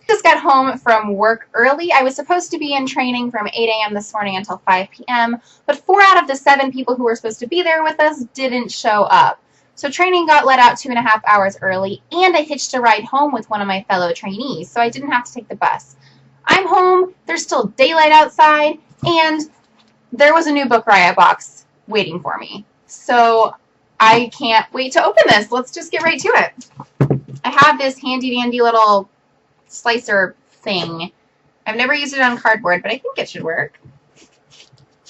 Just got home from work early. I was supposed to be in training from 8 a.m. this morning until 5 p.m., but 4 out of the 7 people who were supposed to be there with us didn't show up. So training got let out 2.5 hours early, and I hitched a ride home with one of my fellow trainees, so I didn't have to take the bus. I'm home, there's still daylight outside, and there was a new Book Riot box waiting for me. So I can't wait to open this. Let's just get right to it. I have this handy-dandy little slicer thing. I've never used it on cardboard, but I think it should work.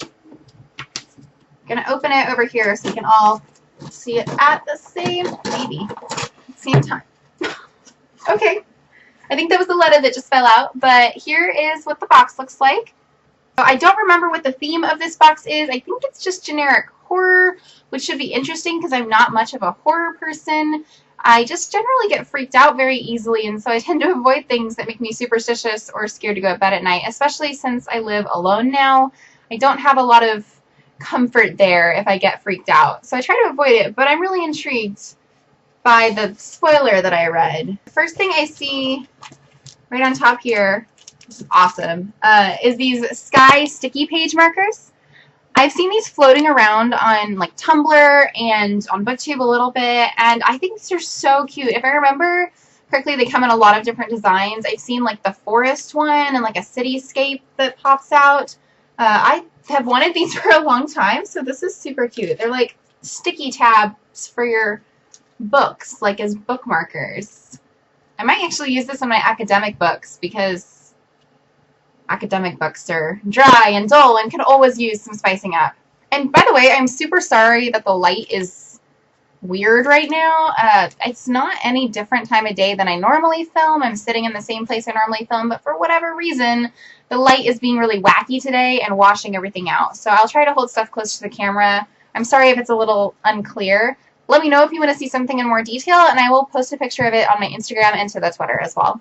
I'm going to open it over here so you can all see it at the same time. Okay. I think that was the letter that just fell out, but here is what the box looks like. So I don't remember what the theme of this box is. I think it's just generic horror, which should be interesting because I'm not much of a horror person. I just generally get freaked out very easily, and so I tend to avoid things that make me superstitious or scared to go to bed at night, especially since I live alone now. I don't have a lot of comfort there if I get freaked out, so I try to avoid it, but I'm really intrigued by the spoiler that I read. The first thing I see right on top here, this is awesome, is these sky sticky page markers. I've seen these floating around on like Tumblr and on BookTube a little bit, and I think these are so cute. If I remember correctly, they come in a lot of different designs. I've seen like the forest one and like a cityscape that pops out. I have wanted these for a long time, so this is super cute. They're like sticky tabs for your books, like as bookmarkers. I might actually use this on my academic books because academic books are dry and dull and could always use some spicing up. And by the way, I'm super sorry that the light is weird right now. It's not any different time of day than I normally film. I'm sitting in the same place I normally film, but for whatever reason, the light is being really wacky today and washing everything out. So I'll try to hold stuff close to the camera. I'm sorry if it's a little unclear. Let me know if you want to see something in more detail, and I will post a picture of it on my Instagram and to the Twitter as well.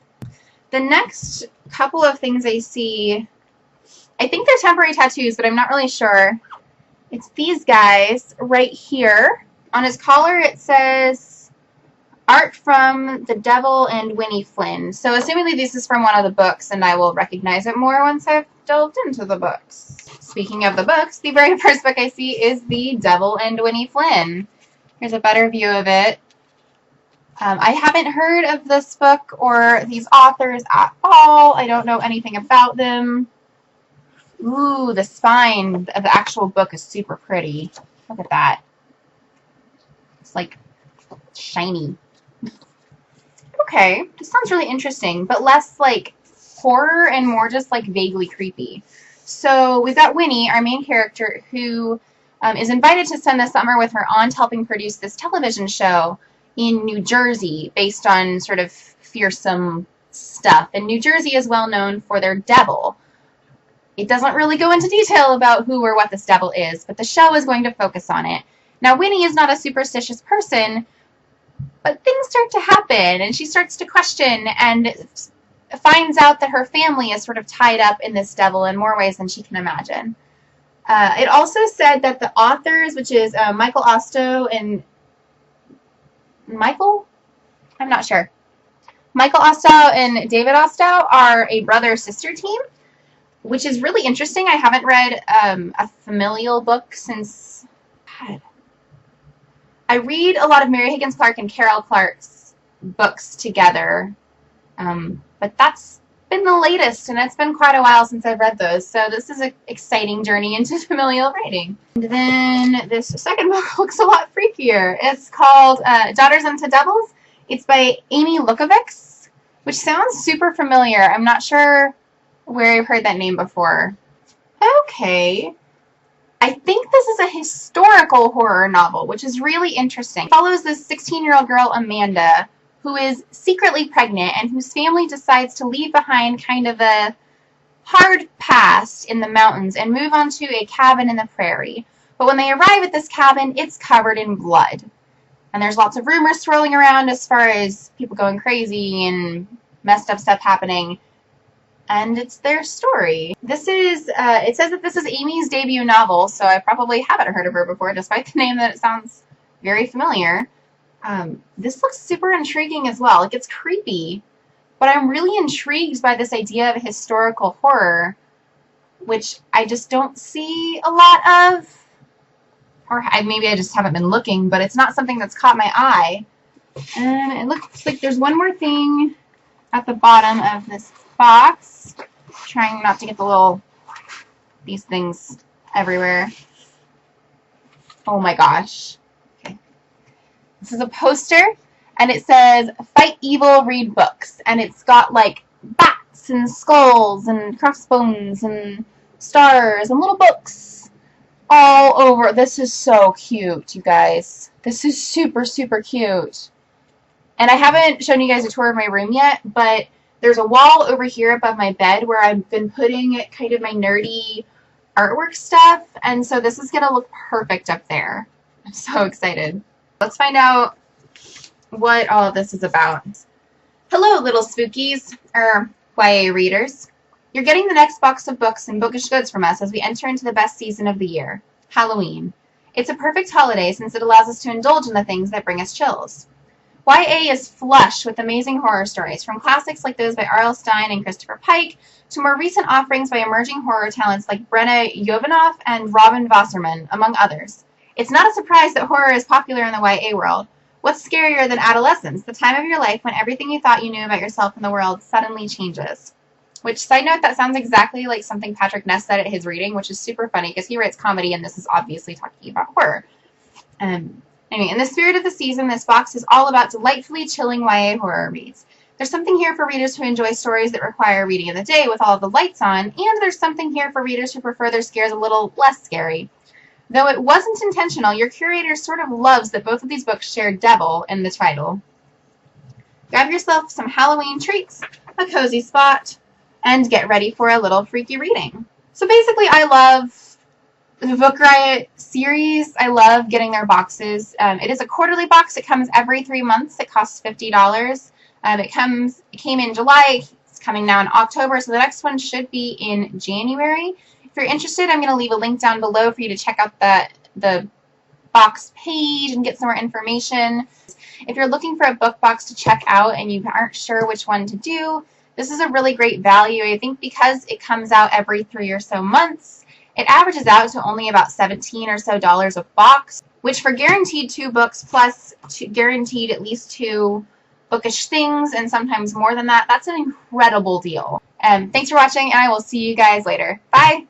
The next couple of things I see, I think they're temporary tattoos, but I'm not really sure. It's these guys right here. On his collar it says, Art from the Devil and Winnie Flynn. So assumingly this is from one of the books, and I will recognize it more once I've delved into the books. Speaking of the books, the very first book I see is The Devil and Winnie Flynn. Here's a better view of it. I haven't heard of this book or these authors at all. I don't know anything about them. Ooh, the spine of the actual book is super pretty. Look at that. It's like shiny. Okay, this sounds really interesting, but less like horror and more just like vaguely creepy. So we've got Winnie, our main character, who is invited to spend the summer with her aunt helping produce this television show in New Jersey based on sort of fearsome stuff. And New Jersey is well known for their devil. It doesn't really go into detail about who or what this devil is, but the show is going to focus on it. Now, Winnie is not a superstitious person, but things start to happen, and she starts to question and finds out that her family is sort of tied up in this devil in more ways than she can imagine. It also said that the authors, which is Michael Ostow and Michael Ostow and David Ostow are a brother-sister team, which is really interesting. I haven't read a familial book since... God. I read a lot of Mary Higgins Clark and Carol Clark's books together, but that's been the latest, and it's been quite a while since I've read those, so this is an exciting journey into familial writing. And then this second book looks a lot freakier. It's called Daughters Unto Devils. It's by Amy Lukovics, which sounds super familiar. I'm not sure where I've heard that name before. Okay. I think this is a historical horror novel, which is really interesting. It follows this 16-year-old girl, Amanda, who is secretly pregnant and whose family decides to leave behind kind of a hard past in the mountains and move on to a cabin in the prairie. But when they arrive at this cabin, it's covered in blood. And there's lots of rumors swirling around as far as people going crazy and messed up stuff happening. And it's their story. This is, it says that this is Amy's debut novel, so I probably haven't heard of her before, despite the name that it sounds very familiar. This looks super intriguing as well. Like, it's creepy. But I'm really intrigued by this idea of historical horror, which I just don't see a lot of. Or maybe I just haven't been looking, but it's not something that's caught my eye. And it looks like there's one more thing at the bottom of this box. Trying not to get these things everywhere. Oh my gosh. Okay. This is a poster, and it says, "Fight evil, read books." And it's got like bats and skulls and crossbones and stars and little books all over. This is so cute, you guys. This is super, super cute. And I haven't shown you guys a tour of my room yet, but there's a wall over here above my bed where I've been putting kind of my nerdy artwork stuff, and so this is going to look perfect up there. I'm so excited. Let's find out what all of this is about. Hello, little spookies, or YA readers. You're getting the next box of books and bookish goods from us as we enter into the best season of the year, Halloween. It's a perfect holiday since it allows us to indulge in the things that bring us chills. YA is flush with amazing horror stories, from classics like those by R.L. Stine and Christopher Pike, to more recent offerings by emerging horror talents like Brenna Jovanoff and Robin Wasserman, among others. It's not a surprise that horror is popular in the YA world. What's scarier than adolescence, the time of your life when everything you thought you knew about yourself and the world suddenly changes? Which, side note, that sounds exactly like something Patrick Ness said at his reading, which is super funny because he writes comedy and this is obviously talking about horror. Anyway, in the spirit of the season, this box is all about delightfully chilling YA horror reads. There's something here for readers who enjoy stories that require reading in the day with all of the lights on, and there's something here for readers who prefer their scares a little less scary. Though it wasn't intentional, your curator sort of loves that both of these books share devil in the title. Grab yourself some Halloween treats, a cozy spot, and get ready for a little freaky reading. So basically, I love the Book Riot series. I love getting their boxes. It is a quarterly box. It comes every 3 months. It costs $50. It came in July. It's coming now in October, so the next one should be in January. If you're interested, I'm going to leave a link down below for you to check out the box page and get some more information. If you're looking for a book box to check out and you aren't sure which one to do, this is a really great value. I think because it comes out every 3 or so months, it averages out to only about $17 or so a box, which for guaranteed 2 books plus guaranteed at least 2 bookish things and sometimes more than that, that's an incredible deal. Thanks for watching, and I will see you guys later. Bye!